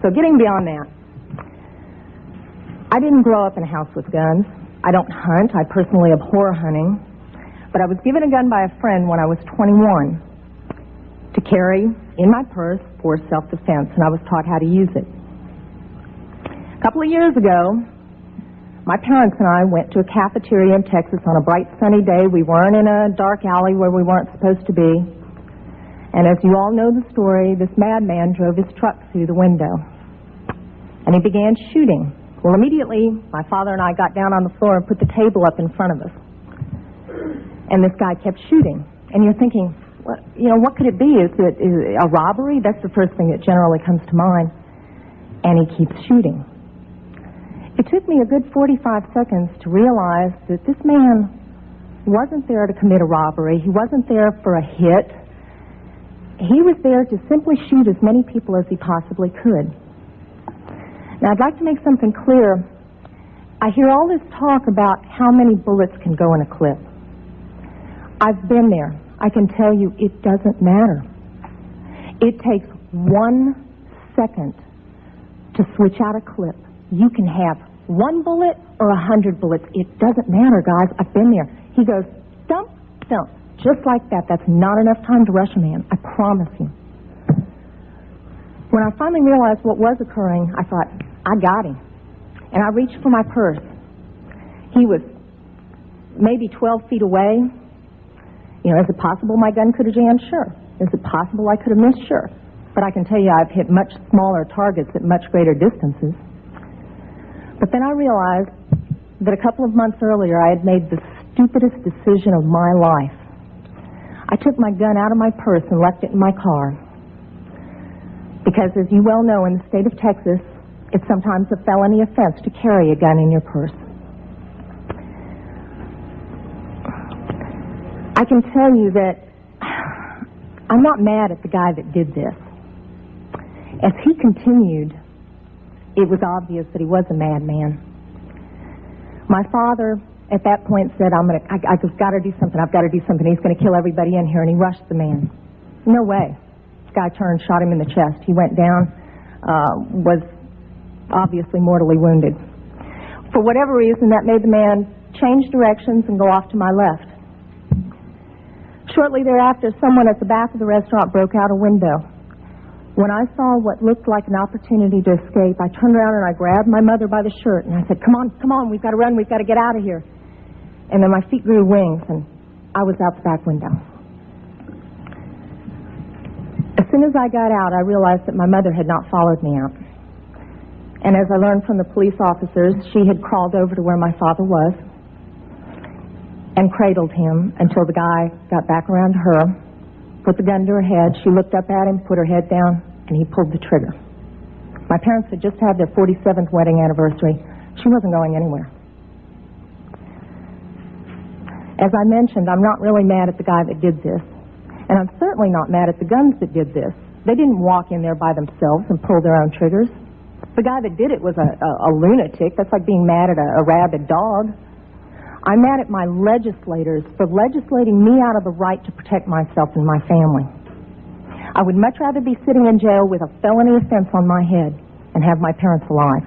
So getting beyond that, I didn't grow up in a house with guns. I don't hunt. I personally abhor hunting. But I was given a gun by a friend when I was 21 to carry in my purse for self-defense, and I was taught how to use it. A couple of years ago, my parents and I went to a cafeteria in Texas on a bright sunny day. We weren't in a dark alley where we weren't supposed to be. And as you all know the story, this madman drove his truck through the window. And he began shooting. Well, immediately, my father and I got down on the floor and put the table up in front of us. And this guy kept shooting. And you're thinking, what could it be? Is it a robbery? That's the first thing that generally comes to mind. And he keeps shooting. It took me a good 45 seconds to realize that this man wasn't there to commit a robbery. He wasn't there for a hit. He was there to simply shoot as many people as he possibly could. Now, I'd like to make something clear. I hear all this talk about how many bullets can go in a clip. I've been there. I can tell you it doesn't matter. It takes 1 second to switch out a clip. You can have 1 bullet or 100 bullets. It doesn't matter, guys. I've been there. He goes, thump, thump, just like that. That's not enough time to rush a man. I promise you. When I finally realized what was occurring, I thought, I got him. And I reached for my purse. He was maybe 12 feet away. Is it possible my gun could have jammed? Sure. Is it possible I could have missed? Sure. But I can tell you I've hit much smaller targets at much greater distances. But then I realized that a couple of months earlier I had made the stupidest decision of my life. I took my gun out of my purse and left it in my car. Because as you well know, in the state of Texas, it's sometimes a felony offense to carry a gun in your purse. I can tell you that I'm not mad at the guy that did this. As he continued, it was obvious that he was a madman. My father, at that point, said, I've got to do something. I've got to do something. He's going to kill everybody in here. And he rushed the man. No way. This guy turned, shot him in the chest. He went down, was obviously mortally wounded. For whatever reason, that made the man change directions and go off to my left. Shortly thereafter, someone at the back of the restaurant broke out a window. When I saw what looked like an opportunity to escape, I turned around and I grabbed my mother by the shirt and I said, come on, we've got to run, we've got to get out of here. And then my feet grew wings and I was out the back window. As soon as I got out, I realized that my mother had not followed me out. And as I learned from the police officers, she had crawled over to where my father was and cradled him until the guy got back around to her, put the gun to her head. She looked up at him, put her head down, and he pulled the trigger. My parents had just had their 47th wedding anniversary. She wasn't going anywhere. As I mentioned, I'm not really mad at the guy that did this. And I'm certainly not mad at the guns that did this. They didn't walk in there by themselves and pull their own triggers. The guy that did it was a lunatic. That's like being mad at a rabid dog. I'm mad at my legislators for legislating me out of the right to protect myself and my family. I would much rather be sitting in jail with a felony offense on my head and have my parents alive.